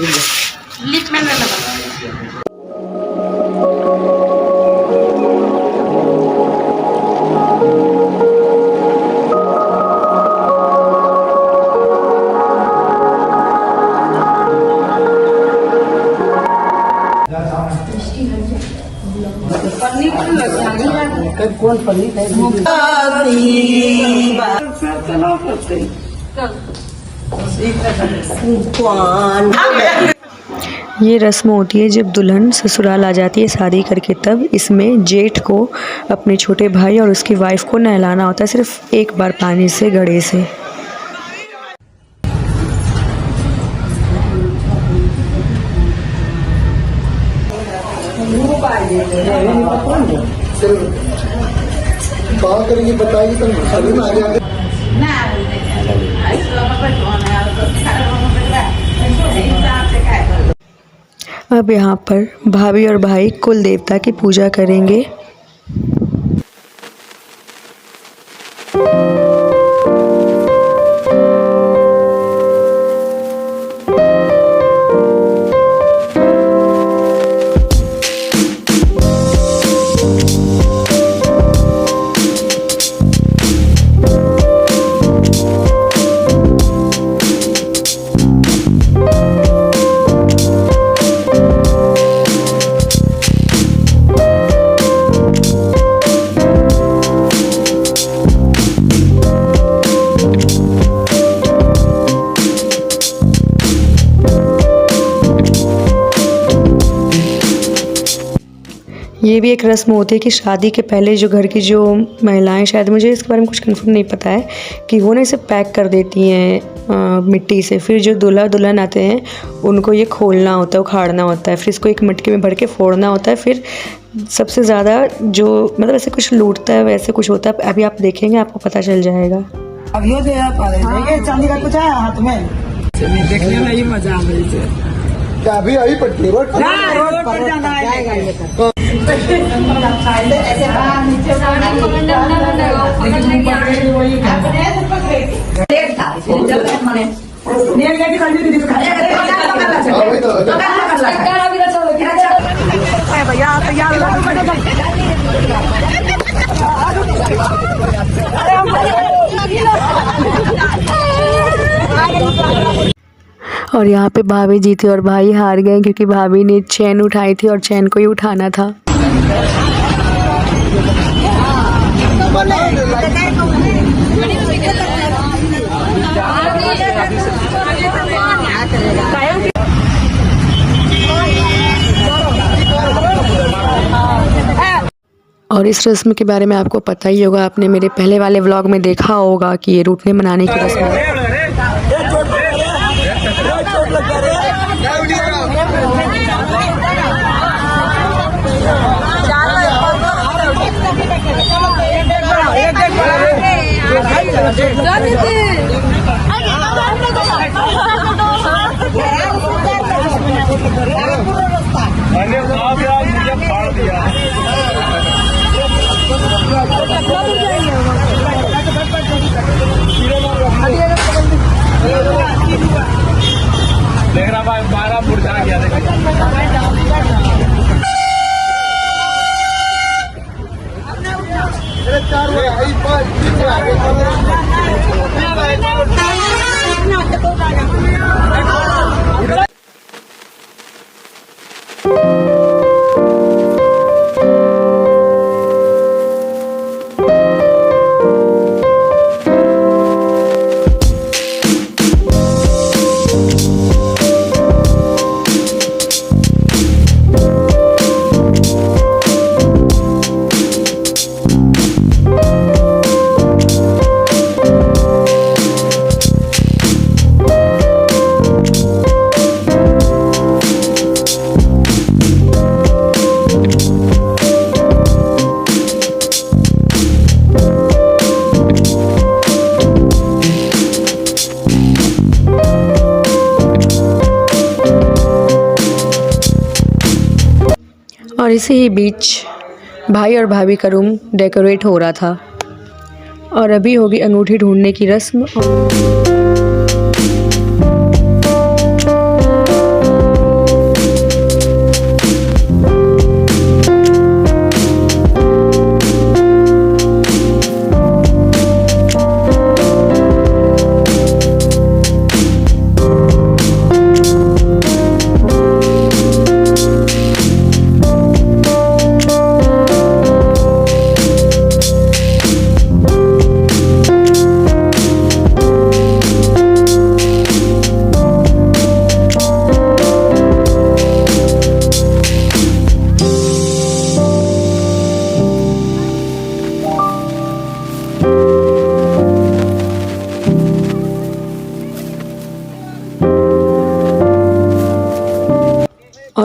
Lip में ना लगा। कौन पनीर ये रस्म होती है जब दुल्हन ससुराल आ जाती है शादी करके, तब इसमें जेठ को अपने छोटे भाई और उसकी वाइफ को नहलाना होता है सिर्फ एक बार पानी से, घड़े से। बात करेंगे बताइए तो सभी में आगे अब यहाँ पर भाभी और भाई कुल देवता की पूजा करेंगे। ये भी एक रस्म होती है कि शादी के पहले जो घर की जो महिलाएं, शायद मुझे इसके बारे में कुछ कंफर्म नहीं पता है, कि वो ना इसे पैक कर देती हैं मिट्टी से। फिर जो दूल्हा दुल्हन आते हैं उनको ये खोलना होता है, उखाड़ना होता है, फिर इसको एक मटके में भर के फोड़ना होता है। फिर सबसे ज़्यादा जो मतलब ऐसे कुछ लूटता है वैसे कुछ होता है, अभी आप देखेंगे आपको पता चल जाएगा। चांदी का कुछ है हाथ में, देखने में ही मजा आ रही है। क्या अभी अभी पड़ती है रोड पर जाना है। और यहाँ पे भाभी जीती और भाई हार गए क्योंकि भाभी ने चैन उठाई थी और चैन को ही उठाना था। और इस रस्म के बारे में आपको पता ही होगा, आपने मेरे पहले वाले व्लॉग में देखा होगा कि ये रूठने मनाने की रस्म है। देख रहा भाई 12 फुट जा गया। और इसी ही बीच भाई और भाभी का रूम डेकोरेट हो रहा था। और अभी होगी अंगूठी ढूंढने की रस्म।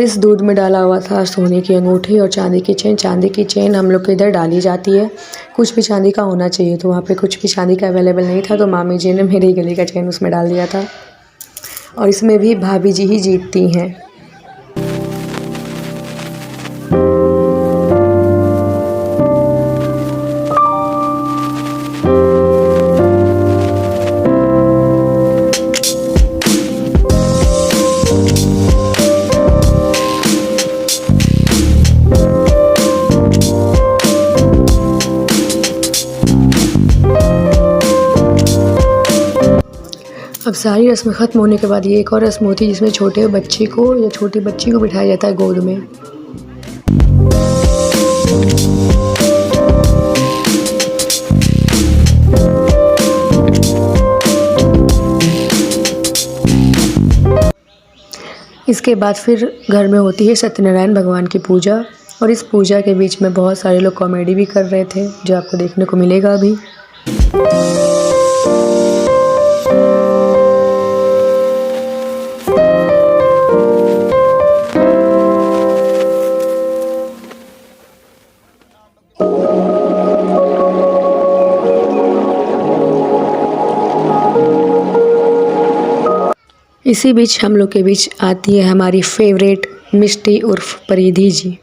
और इस दूध में डाला हुआ था सोने की अंगूठी और चांदी की चेन। चांदी की चेन हम लोग के इधर डाली जाती है, कुछ भी चांदी का होना चाहिए, तो वहाँ पे कुछ भी चांदी का अवेलेबल नहीं था, तो मामी जी ने मेरे गले का चेन उसमें डाल दिया था। और इसमें भी भाभी जी ही जीतती हैं। अब सारी रस्में ख़त्म होने के बाद ये एक और रस्म होती है जिसमें छोटे बच्चे को या छोटी बच्ची को बिठाया जाता है गोद में। इसके बाद फिर घर में होती है सत्यनारायण भगवान की पूजा, और इस पूजा के बीच में बहुत सारे लोग कॉमेडी भी कर रहे थे, जो आपको देखने को मिलेगा अभी। इसी बीच हम लोग के बीच आती है हमारी फेवरेट मिष्टी उर्फ परिधि जी।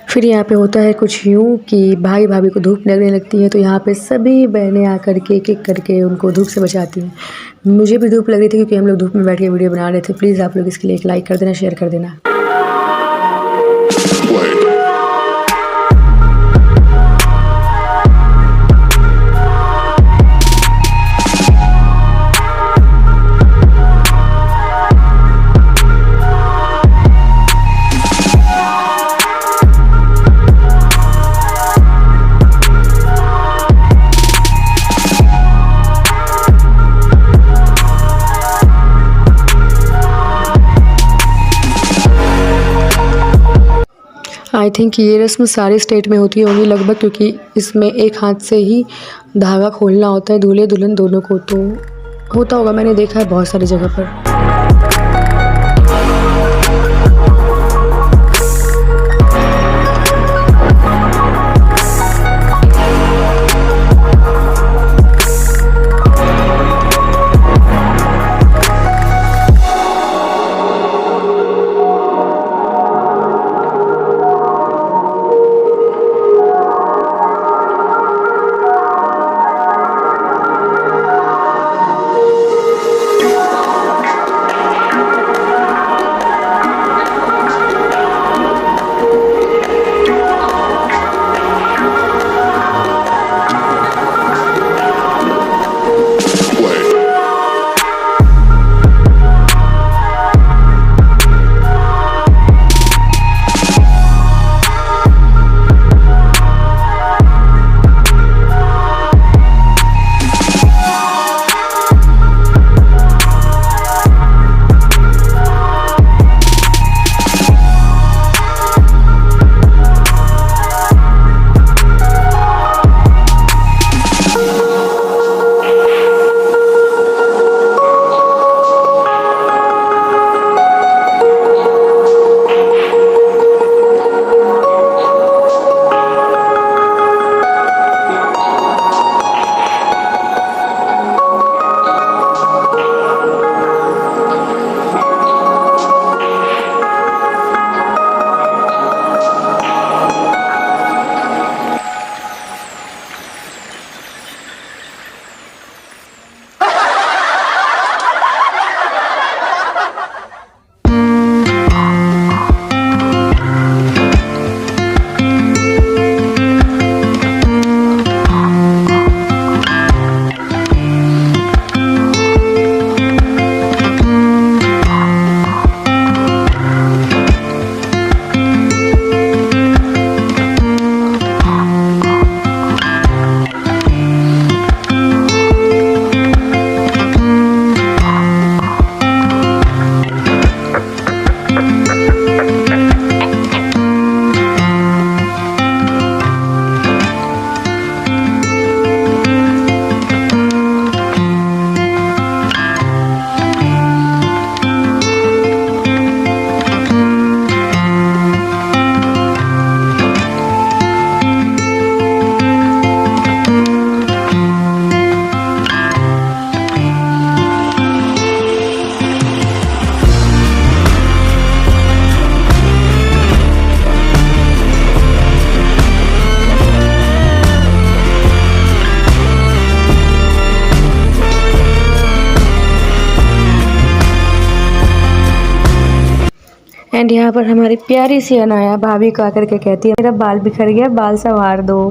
फिर यहाँ पे होता है कुछ यूँ कि भाई भाभी को धूप लगने लगती है, तो यहाँ पे सभी बहनें आकर के एक एक करके उनको धूप से बचाती हैं। मुझे भी धूप लग रही थी क्योंकि हम लोग धूप में बैठ के वीडियो बना रहे थे। प्लीज़ आप लोग इसके लिए एक लाइक कर देना, शेयर कर देना। आई थिंक ये रस्म सारे स्टेट में होती होगी लगभग, क्योंकि इसमें एक हाथ से ही धागा खोलना होता है दूल्हे दुल्हन दोनों को, तो होता होगा, मैंने देखा है बहुत सारी जगह पर। एंड यहाँ पर हमारी प्यारी सी अनाया भाभी को आकर के कहती है, मेरा बाल बिखर गया, बाल संवार दो।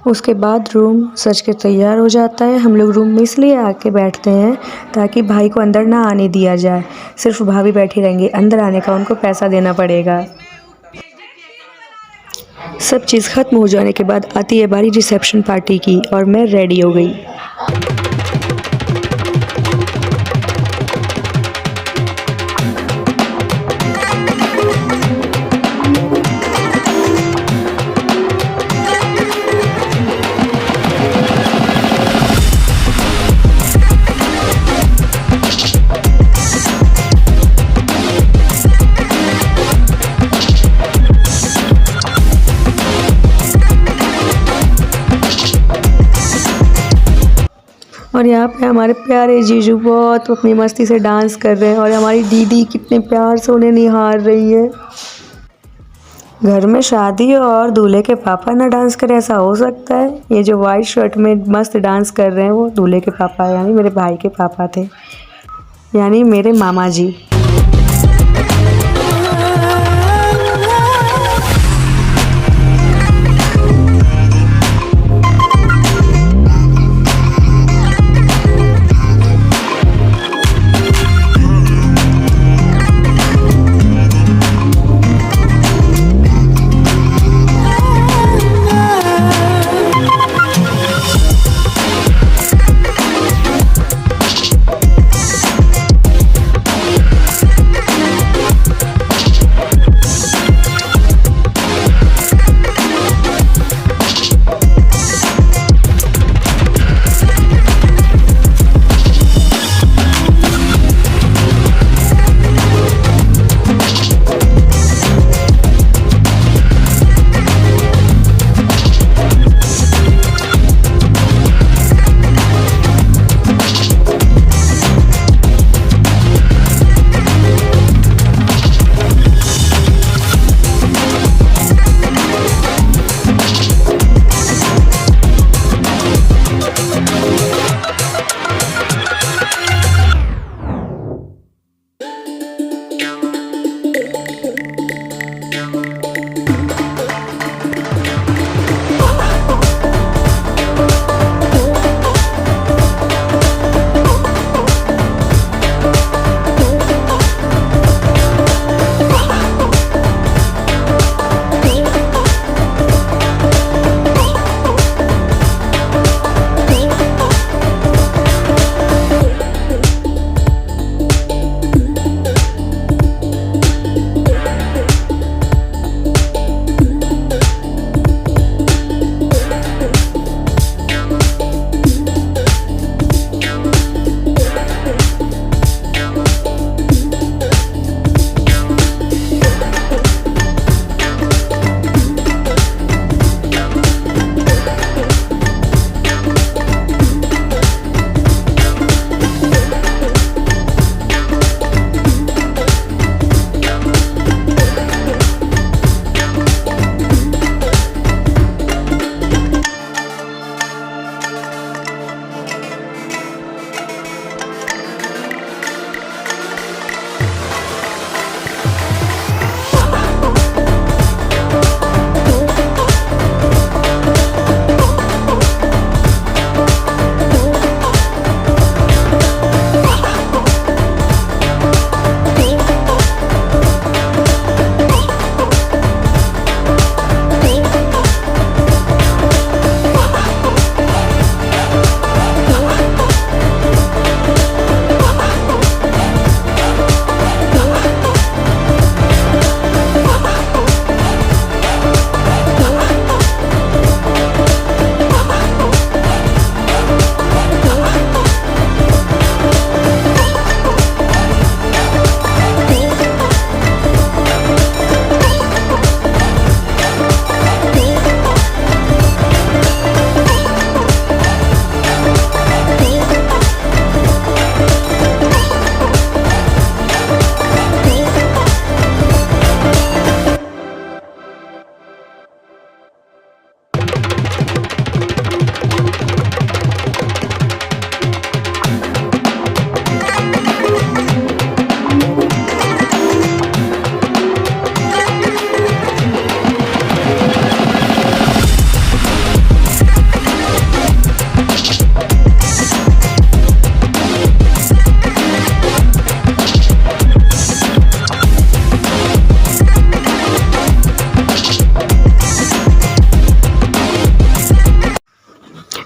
उसके बाद रूम सज के तैयार हो जाता है। हम लोग रूम में इसलिए आके बैठते हैं ताकि भाई को अंदर ना आने दिया जाए, सिर्फ भाभी बैठी रहेंगी, अंदर आने का उनको पैसा देना पड़ेगा। सब चीज़ ख़त्म हो जाने के बाद आती है बारी रिसेप्शन पार्टी की और मैं रेडी हो गई। और यहाँ पे हमारे प्यारे जीजू बहुत अपनी मस्ती से डांस कर रहे हैं और हमारी दीदी कितने प्यार से उन्हें निहार रही है। घर में शादी और दूल्हे के पापा ना डांस करें, ऐसा हो सकता है? ये जो वाइट शर्ट में मस्त डांस कर रहे हैं वो दूल्हे के पापा यानी मेरे भाई के पापा थे, यानी मेरे मामा जी।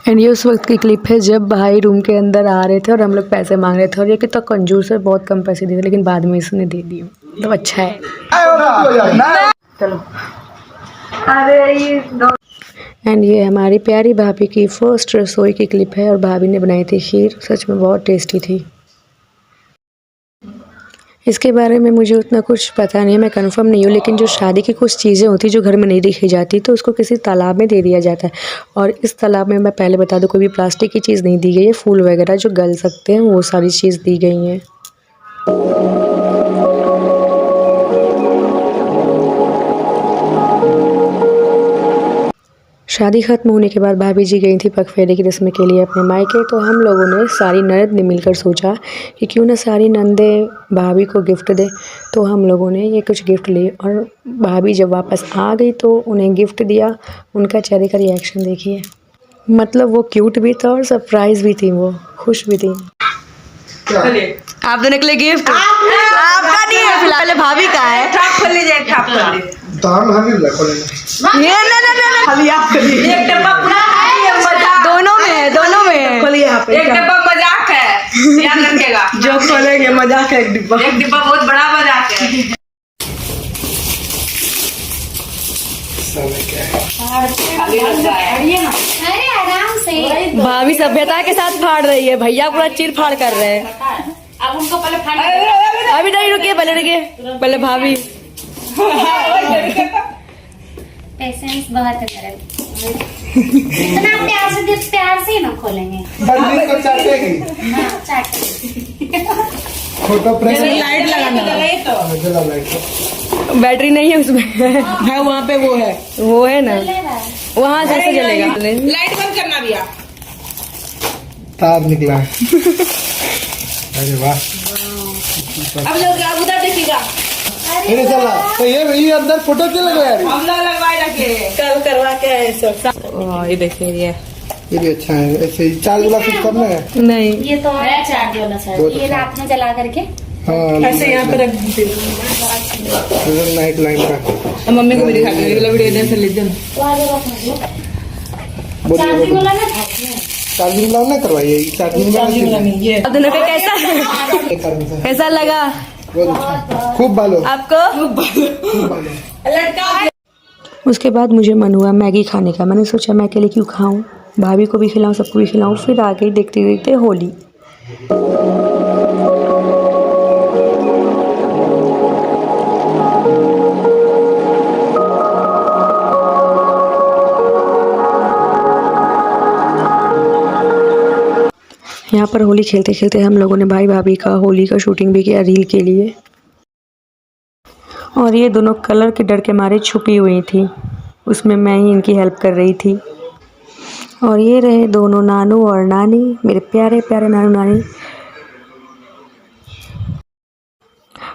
एंड ये उस वक्त की क्लिप है जब भाई रूम के अंदर आ रहे थे और हम लोग पैसे मांग रहे थे, और ये कितना कंजूस है, बहुत कम पैसे दिए थे लेकिन बाद में इसने दे दिए, तो अच्छा है। चलो। एंड ये हमारी प्यारी भाभी की फर्स्ट रसोई की क्लिप है, और भाभी ने बनाई थी खीर, सच में बहुत टेस्टी थी। इसके बारे में मुझे उतना कुछ पता नहीं है, मैं कंफर्म नहीं हूँ, लेकिन जो शादी की कुछ चीज़ें होती जो घर में नहीं दिखी जाती तो उसको किसी तालाब में दे दिया जाता है, और इस तालाब में मैं पहले बता दूँ कोई भी प्लास्टिक की चीज़ नहीं दी गई है, फूल वगैरह जो गल सकते हैं वो सारी चीज़ दी गई हैं। शादी ख़त्म होने के बाद भाभी जी गई थी पगफेरे की रस्म के लिए अपने मायके, तो हम लोगों ने सारी ननद ने मिलकर सोचा कि क्यों ना सारी नंदे भाभी को गिफ्ट दे, तो हम लोगों ने ये कुछ गिफ्ट लिए, और भाभी जब वापस आ गई तो उन्हें गिफ्ट दिया। उनका चेहरे का रिएक्शन देखिए, मतलब वो क्यूट भी था और सरप्राइज भी थी, वो खुश भी थी। आप दोनों के लिए गिफ्ट आपका नहीं है फिलहाल, भाभी का है। एक डब्बा पूरा है, दोनों में है, दोनों में है। एक डब्बा मजाक है, ध्यान रखिएगा। जो खोलेंगे मजाक है, एक डिब्बा बहुत बड़ा मजाक है। अरे आराम से। भाभी सभ्यता के साथ फाड़ रही है, भैया पूरा चीर फाड़ कर रहे हैं। अब उनको पहले फाड़, अभी नहीं, रुकिए, पहले रुकिए, पहले भाभी। पेशेंस बहुत है, इतना प्यार से ही ना खोलेंगे। को चाटेगी। हाँ, चाटेगी। फोटो प्रेस लाइट लगाना जला लाइट। बैटरी नहीं है उसमें। है वहाँ पे, वो है ना, वहाँ से ऐसे जलेगा। लाइट बंद करना भैया। तार निकला। अरे वाह, अब लोग उधर देखिएगा, अरे चला तो ये अंदर फोटो क्यों लगा यार? हम लोग लगवाए रखे कल करवा के आए सब। ये देखिए, ये भी अच्छा है, ऐसे ही चार्ज वाला कुछ करना है। नहीं, ये तो है चार्ज वाला सर, ये रात में जला करके हाँ, ऐसे यहाँ पे रख दीजिए। नाइट लाइट का। मम्मी को भी दिखा के वीडियो इधर से लीजिए। चार्जिंग वाला ना, चार्जिंग वाला ना करवाइए, चार्जिंग वाला ये अब दोनों का कैसा लगा खूब बालो आपको? खूब बालो। उसके बाद मुझे मन हुआ मैगी खाने का। मैंने सोचा मैं अकेले क्यों खाऊं, भाभी को भी खिलाऊं, सबको भी खिलाऊं। फिर आ गई देखते देखते होली। यहाँ पर होली खेलते खेलते हम लोगों ने भाई भाभी का होली का शूटिंग भी किया रील के लिए, और ये दोनों कलर के डर के मारे छुपी हुई थी, उसमें मैं ही इनकी हेल्प कर रही थी। और ये रहे दोनों नानू और नानी, मेरे प्यारे प्यारे नानू नानी।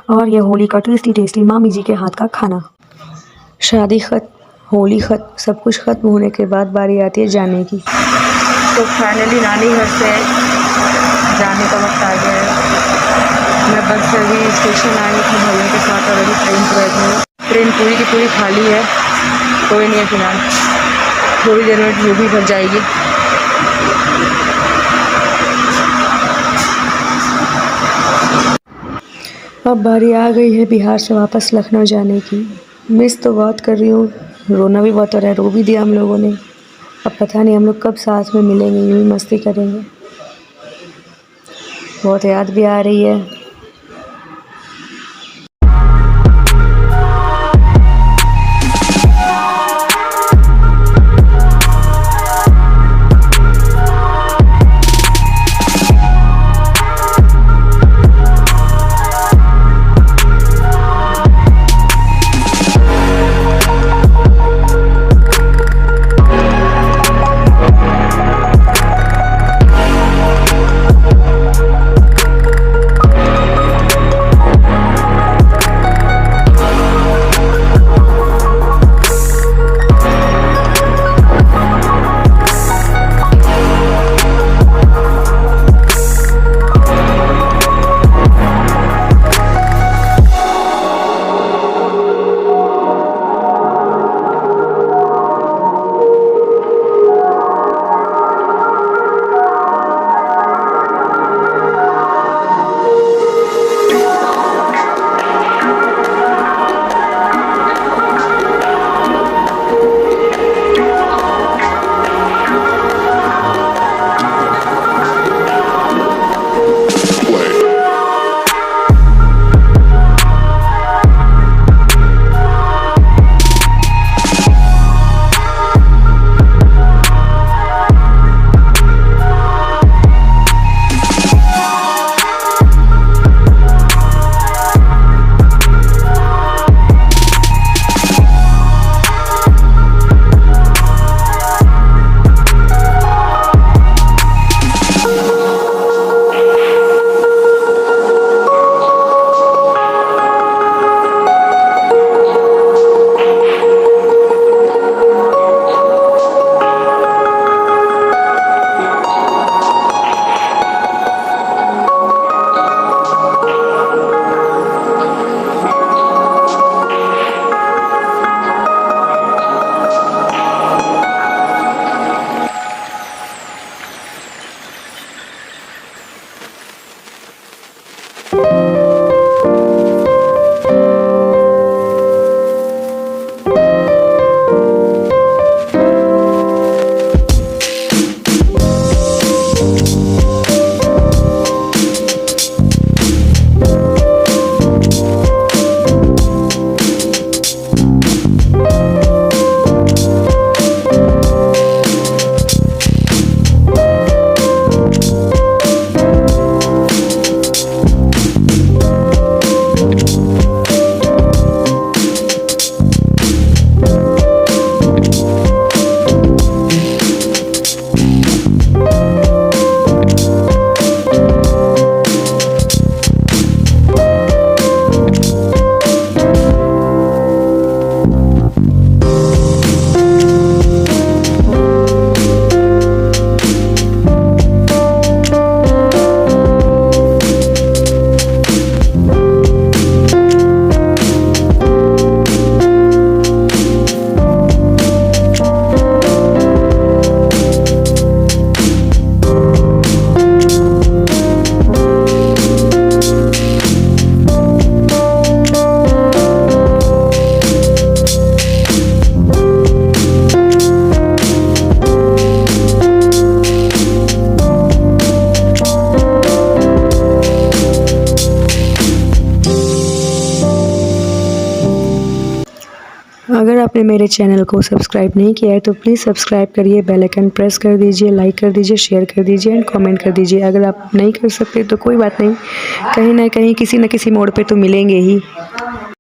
और ये होली का टेस्टी टेस्टी मामी जी के हाथ का खाना। शादी खत्म, होली खत्म, सब कुछ खत्म होने के बाद बारी आती है जाने की। तो फाइनली नानी घर से जाने का वक्त आ गया है। मैं बस से अभी स्टेशन आई थी भैया के साथ, और अभी ट्रेन पर बैठी हूँ। ट्रेन पूरी की पूरी खाली है, कोई नहीं है फिलहाल, थोड़ी देर में वो भी भर जाएगी। अब बारी आ गई है बिहार से वापस लखनऊ जाने की। मिस तो बहुत कर रही हूँ, रोना भी बहुत हो रहा है, रो भी दिया हम लोगों ने। अब पता नहीं हम लोग कब साथ में मिलेंगे, यूँ ही मस्ती करेंगे। बहुत याद भी आ रही है। आपने मेरे चैनल को सब्सक्राइब नहीं किया है तो प्लीज़ सब्सक्राइब करिए, बेल आइकन प्रेस कर दीजिए, लाइक कर दीजिए, शेयर कर दीजिए एंड कमेंट कर दीजिए। अगर आप नहीं कर सकते तो कोई बात नहीं, कहीं ना कहीं किसी न किसी मोड़ पे तो मिलेंगे ही।